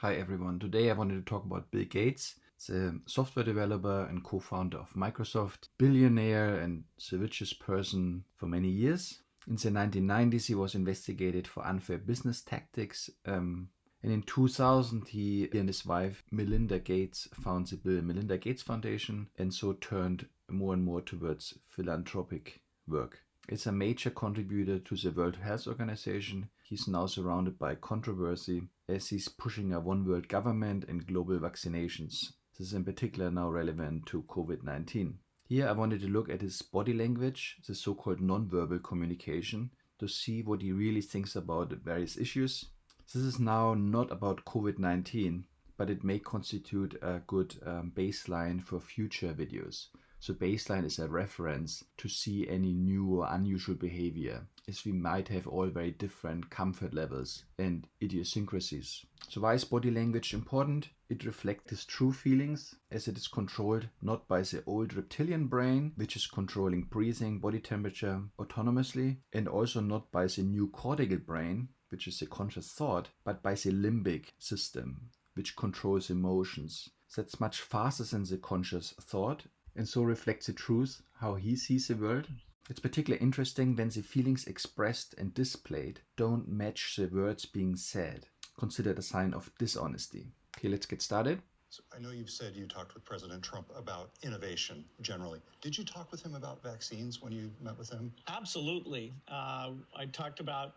Hi everyone. Today I wanted to talk about Bill Gates. He's a software developer and co-founder of Microsoft, billionaire and the richest person for many years. In the 1990s, he was investigated for unfair business tactics. And in 2000, he and his wife, Melinda Gates, founded the Bill and Melinda Gates Foundation and so turned more and more towards philanthropic work. It's a major contributor to the World Health Organization. He's now surrounded by controversy as he's pushing a one world government and global vaccinations. This is in particular now relevant to COVID-19. Here I wanted to look at his body language, the so-called non-verbal communication, to see what he really thinks about various issues. This is now not about COVID-19, but it may constitute a good baseline for future videos. So baseline is a reference to see any new or unusual behavior, as we might have all very different comfort levels and idiosyncrasies. So why is body language important? It reflects his true feelings, as it is controlled not by the old reptilian brain, which is controlling breathing, body temperature autonomously, and also not by the new cortical brain, which is the conscious thought, but by the limbic system, which controls emotions. That's much faster than the conscious thought, and so reflects the truth, how he sees the world. It's particularly interesting when the feelings expressed and displayed don't match the words being said, considered a sign of dishonesty. Okay, let's get started. So I know you've said you talked with President Trump about innovation generally. Did you talk with him about vaccines when you met with him? Absolutely. I talked about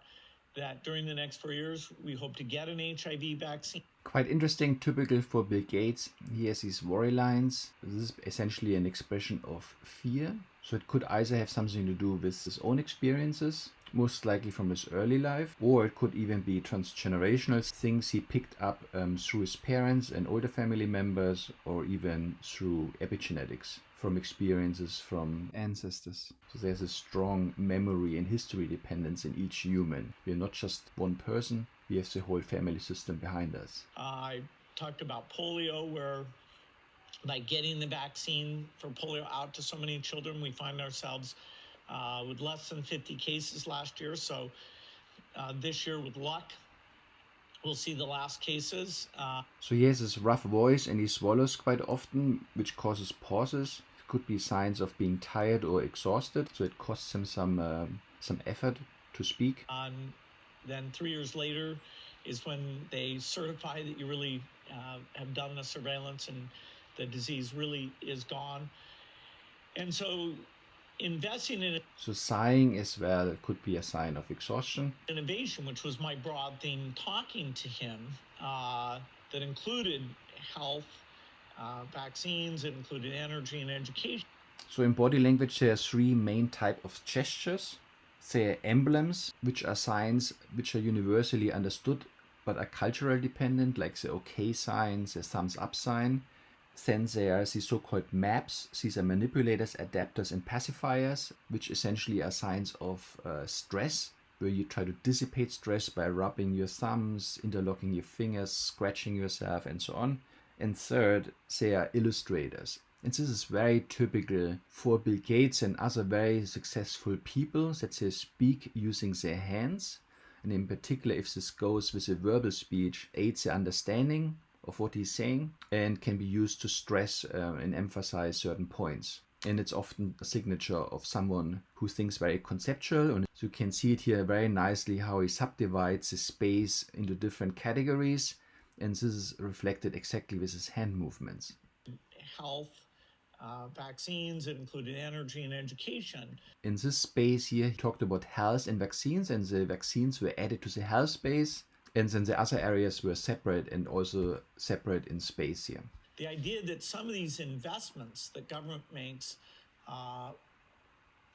that during the next 4 years, we hope to get an HIV vaccine. Quite interesting, typical for Bill Gates. He has these worry lines. This is essentially an expression of fear. So it could either have something to do with his own experiences, most likely from his early life, or it could even be transgenerational things he picked up through his parents and older family members, or even through epigenetics, from experiences from ancestors. So there's a strong memory and history dependence in each human. We are not just one person, we have the whole family system behind us. I talked about polio, where by getting the vaccine for polio out to so many children, we find ourselves with less than 50 cases last year. So this year, with luck, we'll see the last cases. So he has this rough voice and he swallows quite often, which causes pauses. It could be signs of being tired or exhausted, so it costs him some effort to speak. Then 3 years later is when they certify that you really have done the surveillance and the disease really is gone. And so investing in So sighing as well could be a sign of exhaustion. Innovation, which was my broad theme, talking to him, that included health, vaccines, it included energy and education. So in body language there are three main types of gestures. There are emblems, which are signs which are universally understood but are cultural dependent, like the OK sign, the thumbs up sign. Then there are the so-called maps. These are manipulators, adapters, and pacifiers, which essentially are signs of stress, where you try to dissipate stress by rubbing your thumbs, interlocking your fingers, scratching yourself, and so on. And third, they are illustrators. And this is very typical for Bill Gates and other very successful people, that they speak using their hands. And in particular, if this goes with a verbal speech, aids the understanding of what he's saying and can be used to stress and emphasize certain points. And it's often a signature of someone who thinks very conceptual. And you can see it here very nicely how he subdivides the space into different categories. And this is reflected exactly with his hand movements. Health, vaccines, it included energy and education. In this space here, he talked about health and vaccines, and the vaccines were added to the health space. And then the other areas were separate and also separate in space here. The idea that some of these investments that government makes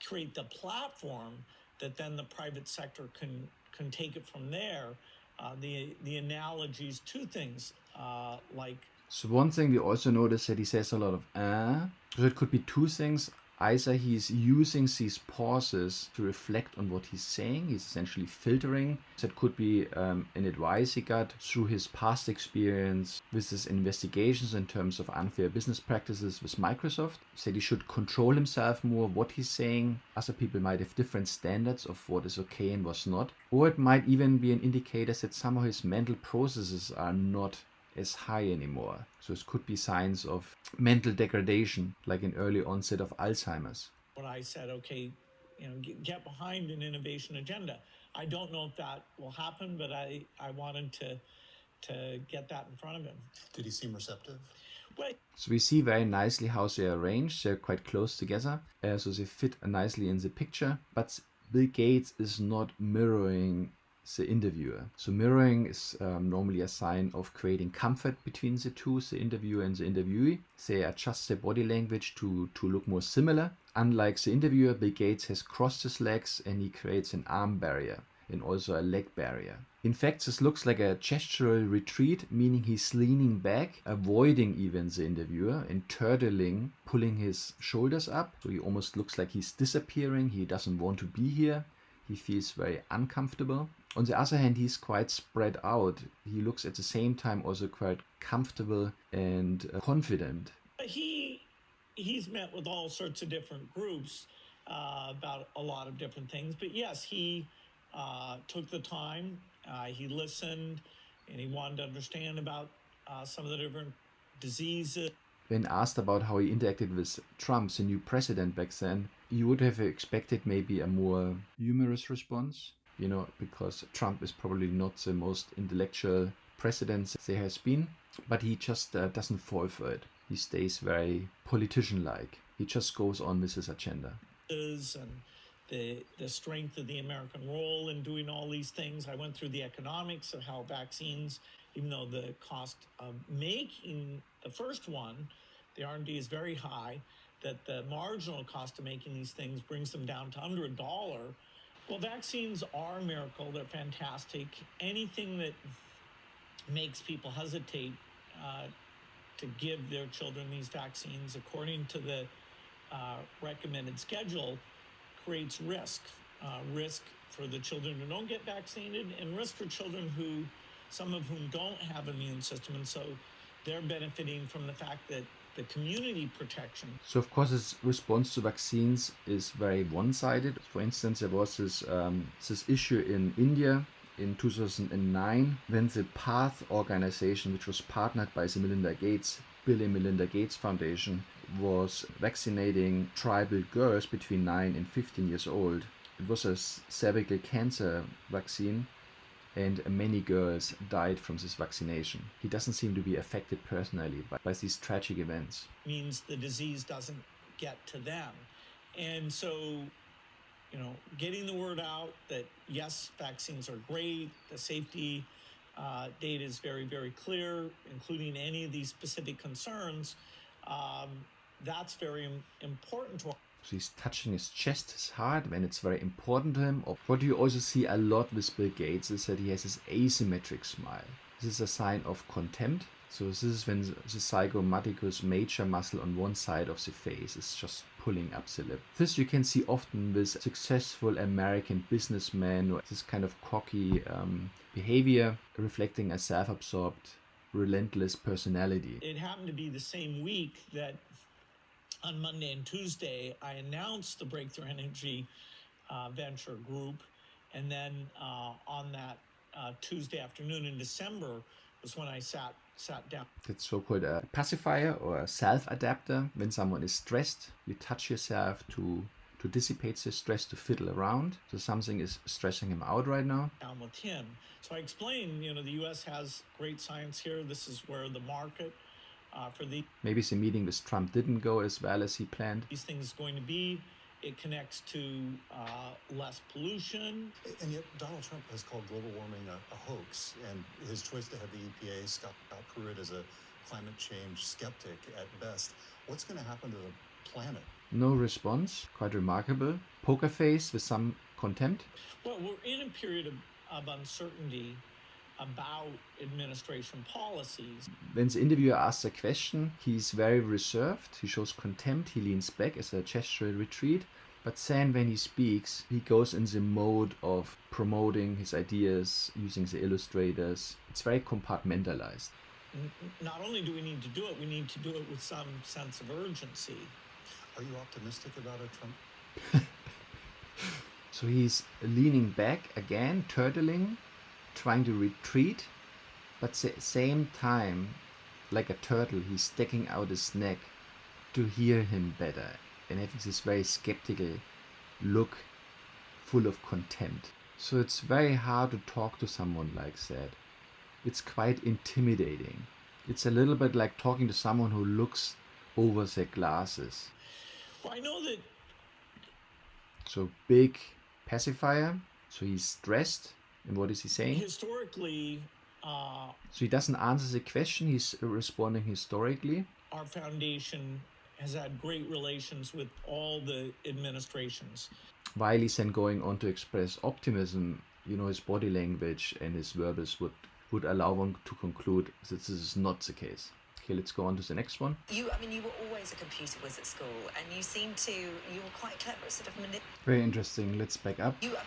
create the platform that then the private sector can take it from there. The analogies to things like. So one thing we also notice that he says a lot of So it could be two things. Either he's using these pauses to reflect on what he's saying. He's essentially filtering. That could be an advice he got through his past experience with his investigations in terms of unfair business practices with Microsoft. Said he should control himself more, what he's saying. Other people might have different standards of what is okay and what's not. Or it might even be an indicator that somehow his mental processes are not as high anymore. So it could be signs of mental degradation, like an early onset of Alzheimer's. When I said, okay, get behind an innovation agenda. I don't know if that will happen, but I wanted to get that in front of him. Did he seem receptive? Well, so we see very nicely how they are arranged. They're quite close together, so they fit nicely in the picture. But Bill Gates is not mirroring the interviewer. So mirroring is normally a sign of creating comfort between the two, the interviewer and the interviewee. They adjust their body language to look more similar. Unlike the interviewer, Bill Gates has crossed his legs and he creates an arm barrier and also a leg barrier. In fact, this looks like a gestural retreat, meaning he's leaning back, avoiding even the interviewer and turtling, pulling his shoulders up. So he almost looks like he's disappearing. He doesn't want to be here. He feels very uncomfortable. On the other hand, he's quite spread out. He looks at the same time also quite comfortable and confident. He's met with all sorts of different groups about a lot of different things. But yes, he took the time, he listened, and he wanted to understand about some of the different diseases. When asked about how he interacted with Trump, the new president back then, you would have expected maybe a more humorous response, because Trump is probably not the most intellectual president there has been, but he just doesn't fall for it. He stays very politician-like. He just goes on with his agenda. And the strength of the American role in doing all these things. I went through the economics of how vaccines, even though the cost of making the first one, the R&D is very high, that the marginal cost of making these things brings them down to under $1. Well, vaccines are a miracle. They're fantastic. Anything that makes people hesitate to give their children these vaccines according to the recommended schedule creates risk. Risk for the children who don't get vaccinated and risk for children some of whom don't have an immune system. And so they're benefiting from the fact that the community protection. So of course his response to vaccines is very one-sided. For instance, there was this issue in India in 2009 when the PATH organization, which was partnered by the Melinda Gates, Bill and Melinda Gates Foundation, was vaccinating tribal girls between 9 and 15 years old. It was a cervical cancer vaccine, and many girls died from this vaccination. He doesn't seem to be affected personally by these tragic events. Means the disease doesn't get to them. And so, getting the word out that yes, vaccines are great, the safety data is very, very clear, including any of these specific concerns, that's very important to us. So he's touching his chest, his heart, when it's very important to him. What you also see a lot with Bill Gates is that he has this asymmetric smile. This is a sign of contempt. So this is when the zygomaticus major muscle on one side of the face is just pulling up the lip. This you can see often with successful American businessmen, or this kind of cocky behavior reflecting a self-absorbed, relentless personality. It happened to be the same week that on Monday and Tuesday, I announced the Breakthrough Energy Venture Group. And then on that Tuesday afternoon in December was when I sat down. That's so-called a pacifier or a self-adapter. When someone is stressed, you touch yourself to dissipate the stress, to fiddle around. So something is stressing him out right now. Down with him. So I explained, the U.S. has great science here. This is where the market for maybe the meeting with Trump didn't go as well as he planned. These things is going to be. It connects to less pollution. And yet Donald Trump has called global warming a hoax, and his choice to have the EPA Scott Pruitt as a climate change skeptic at best. What's going to happen to the planet? No response. Quite remarkable. Poker face with some contempt. Well, we're in a period of uncertainty about administration policies. When the interviewer asks a question, he's very reserved. He shows contempt. He leans back as a gestural retreat. But then when he speaks, he goes in the mode of promoting his ideas, using the illustrators. It's very compartmentalized. Not only do we need to do it, we need to do it with some sense of urgency. Are you optimistic about a Trump? So he's leaning back again, turtling, trying to retreat, But same time, like a turtle, he's sticking out his neck to hear him better and having this very skeptical look full of contempt. So it's very hard to talk to someone like that. It's quite intimidating. It's a little bit like talking to someone who looks over their glasses. Well, I know that. So big pacifier. So he's stressed. And what is he saying? Historically, so he doesn't answer the question. He's responding historically. Our foundation has had great relations with all the administrations. While he's then going on to express optimism, his body language and his verbals would allow one to conclude that this is not the case. Okay, let's go on to the next one. You were always a computer whiz at school, and you were quite clever at sort of Very interesting. Let's back up. You were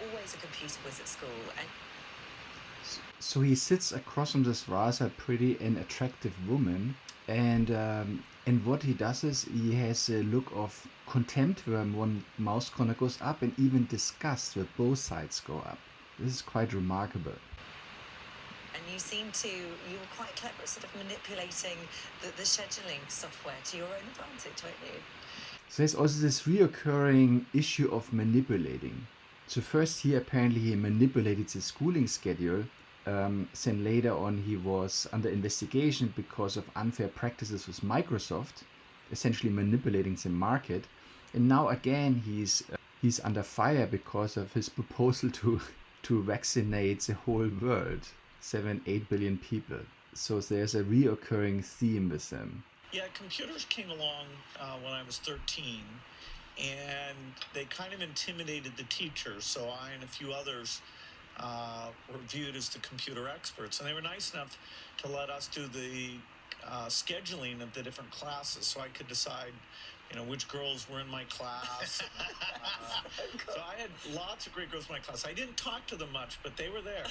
always a computer whiz at school, and so he sits across from this rather pretty and attractive woman, and what he does is he has a look of contempt where one mouse corner goes up, and even disgust where both sides go up. This is quite remarkable. And you were quite clever at sort of manipulating the scheduling software to your own advantage, weren't you? So there's also this reoccurring issue of manipulating. So first he manipulated the schooling schedule. Then later on he was under investigation because of unfair practices with Microsoft, essentially manipulating the market. And now again he's under fire because of his proposal to vaccinate the whole world. 7-8 billion people. So there's a reoccurring theme with them. Yeah, computers came along when I was 13, and they kind of intimidated the teachers. So I and a few others were viewed as the computer experts, and they were nice enough to let us do the scheduling of the different classes, so I could decide which girls were in my class. So I had lots of great girls in my class. I didn't talk to them much, but they were there.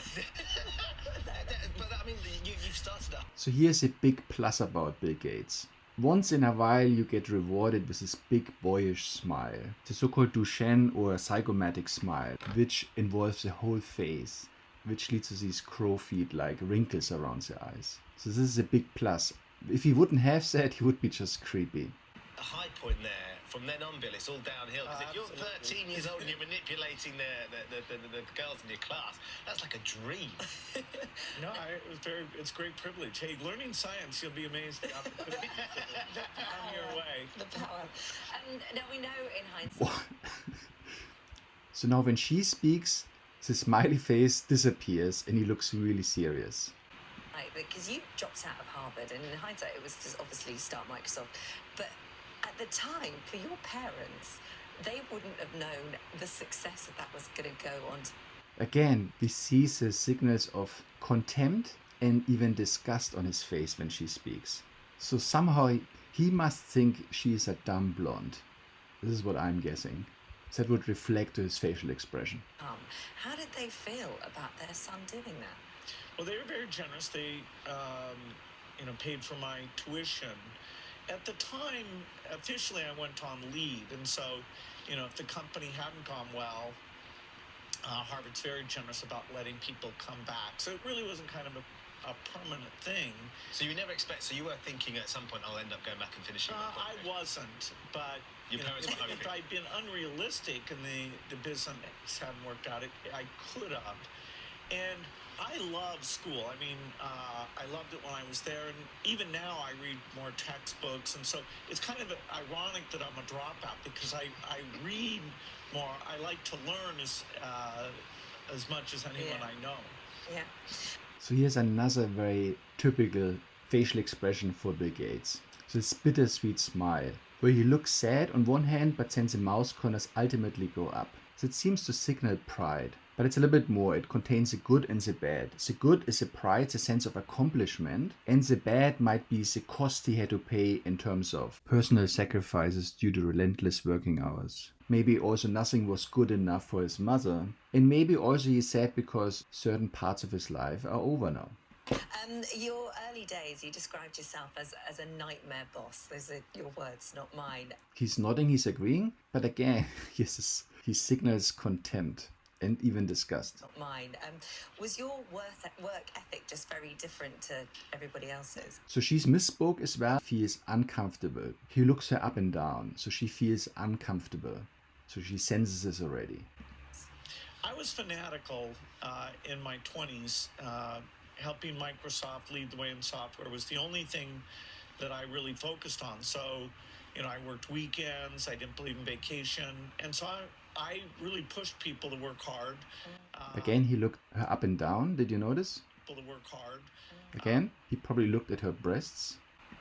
But I mean, you've started up. So here's a big plus about Bill Gates. Once in a while you get rewarded with this big boyish smile, the so-called Duchenne or zygomatic smile, which involves the whole face, which leads to these crow feet like wrinkles around the eyes. So this is a big plus. If he wouldn't have that, he would be just creepy. A high point there. From then on, Bill, it's all downhill. Because if you're 13 years old and you're manipulating the girls in your class, that's like a dream. No, it's great privilege. Hey, learning science, you'll be amazed at the opportunity that come your way. The power. Now we know in hindsight. So now when she speaks, the smiley face disappears and he looks really serious. Because you dropped out of Harvard, and in hindsight it was just obviously start Microsoft, but at the time, for your parents, they wouldn't have known the success that was going to go on. Again, we see the signals of contempt and even disgust on his face when she speaks. So somehow he must think she is a dumb blonde. This is what I'm guessing. That would reflect to his facial expression. How did they feel about their son doing that? Well, they were very generous. They, paid for my tuition. At the time, officially, I went on leave, and so, if the company hadn't gone well, Harvard's very generous about letting people come back. So it really wasn't kind of a permanent thing. So you never expect. So you were thinking at some point, I'll end up going back and finishing. I wasn't, but if I'd been unrealistic and the business hadn't worked out, I could have. And I love school. I mean, I loved it when I was there, and even now I read more textbooks, and so it's kind of ironic that I'm a dropout because I read more. I like to learn as much as anyone I know. Yeah. So here's another very typical facial expression for Bill Gates. So this bittersweet smile, where he looks sad on one hand, but then the mouth corners ultimately go up. So it seems to signal pride. But it's a little bit more. It contains the good and the bad. The good is the pride, the sense of accomplishment, and the bad might be the cost he had to pay in terms of personal sacrifices due to relentless working hours. Maybe also nothing was good enough for his mother, and maybe also he's sad because certain parts of his life are over now. Your early days, you described yourself as a nightmare boss. Those are your words, not mine. He's nodding, he's agreeing, but again, he signals contempt. and even disgust. Not mine. Was your work ethic just very different to everybody else's? So she's misspoke as well. Feels uncomfortable. He looks her up and down, so she feels uncomfortable. So she senses this already. I was fanatical in my 20s. Helping Microsoft lead the way in software was the only thing that I really focused on. So, I worked weekends. I didn't believe in vacation. And so I really pushed people to work hard. Again, he looked her up and down. Did you notice? People to work hard. Again, he probably looked at her breasts.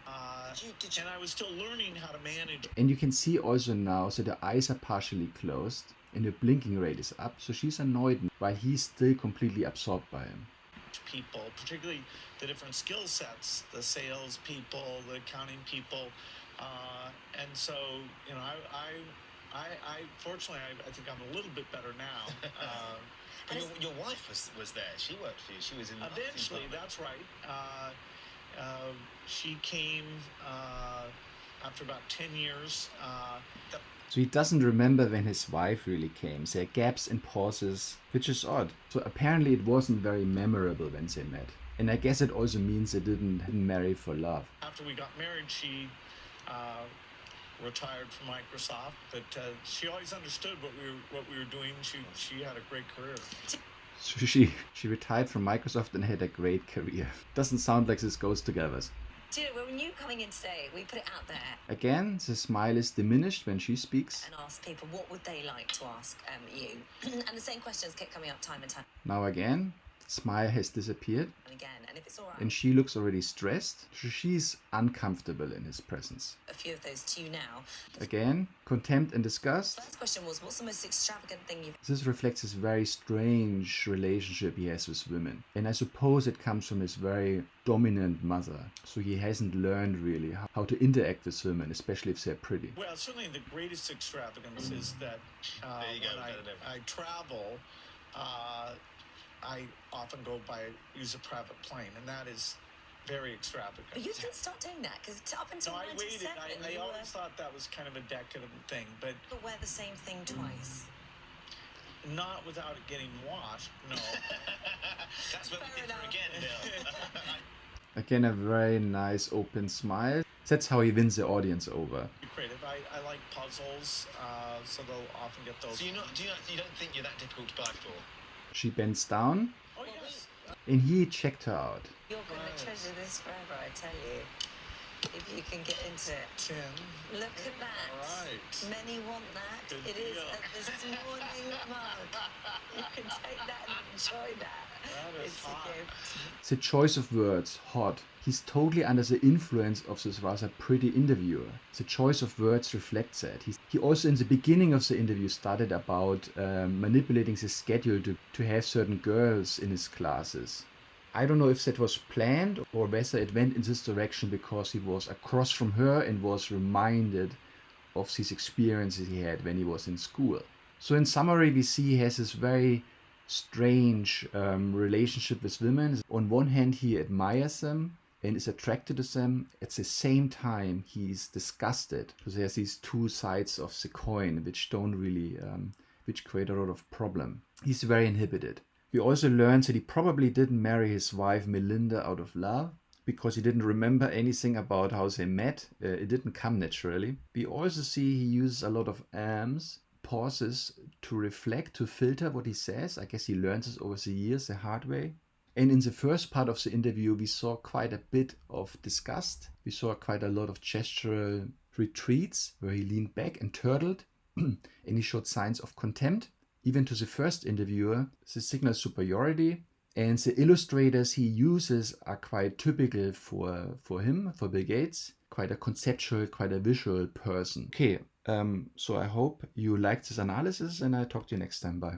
And I was still learning how to manage And you can see also now, so the eyes are partially closed and the blinking rate is up. So she's annoyed while he's still completely absorbed by him. people, particularly the different skill sets, the sales people, the accounting people. And so, I fortunately, I think I'm a little bit better now. Your wife was there. She worked for you. She was in the eventually, that's right. She came after about 10 years. So he doesn't remember when his wife really came. There are gaps and pauses, which is odd. So apparently it wasn't very memorable when they met. And I guess it also means they didn't marry for love. After we got married, she retired from Microsoft, but she always understood what we were doing. She had a great career. So she retired from Microsoft and had a great career. Doesn't sound like this goes together. Do you know, when you coming in today, we put it out there. Again, the smile is diminished when she speaks. And ask people what would they like to ask you. And the same questions kept coming up time and time. Now again, the smile has disappeared. And again, and if it's all right. And she looks already stressed. So she's uncomfortable in his presence. A few of those to you now. Again, contempt and disgust. First question was, what's the most extravagant thing you've... This reflects his very strange relationship he has with women. And I suppose it comes from his very dominant mother. So he hasn't learned really how to interact with women, especially if they're pretty. Well, certainly the greatest extravagance is that when I travel, I often use a private plane, and that is very extravagant. But you didn't start doing that, because up until 97, I always thought that was kind of a decadent thing, but... You'll wear the same thing twice. Not without it getting washed, no. That's where we differ again, Bill. Again, a very nice open smile. That's how he wins the audience over. Creative. I like puzzles, so they'll often get those. So you don't think you're that difficult to buy for? She bends down, Oh, yes. and he checked her out. You're going to treasure this forever, I tell you. If you can get into it. 10. Look at that. All right. Many want that. Good It is deal. this morning mug. You can take that and enjoy that. That is It's hot. a gift. The choice of words, hot. He's totally under the influence of this rather pretty interviewer. The choice of words reflects that. He also in the beginning of the interview started about manipulating the schedule to have certain girls in his classes. I don't know if that was planned or whether it went in this direction because he was across from her and was reminded of these experiences he had when he was in school. So in summary, we see he has this very strange relationship with women. On one hand, he admires them and is attracted to them. At the same time, he's disgusted. So there's these two sides of the coin which don't really, which create a lot of problem. He's very inhibited. We also learned that he probably didn't marry his wife Melinda out of love because he didn't remember anything about how they met. It didn't come naturally. We also see he uses a lot of pauses to reflect, to filter what he says. I guess he learns this over the years the hard way. And in the first part of the interview, we saw quite a bit of disgust. We saw quite a lot of gestural retreats where he leaned back and turtled and he showed signs of contempt. Even to the first interviewer, the signal superiority. And the illustrators he uses are quite typical for him, for Bill Gates. Quite a conceptual, quite a visual person. Okay, so I hope you liked this analysis and I'll talk to you next time. Bye.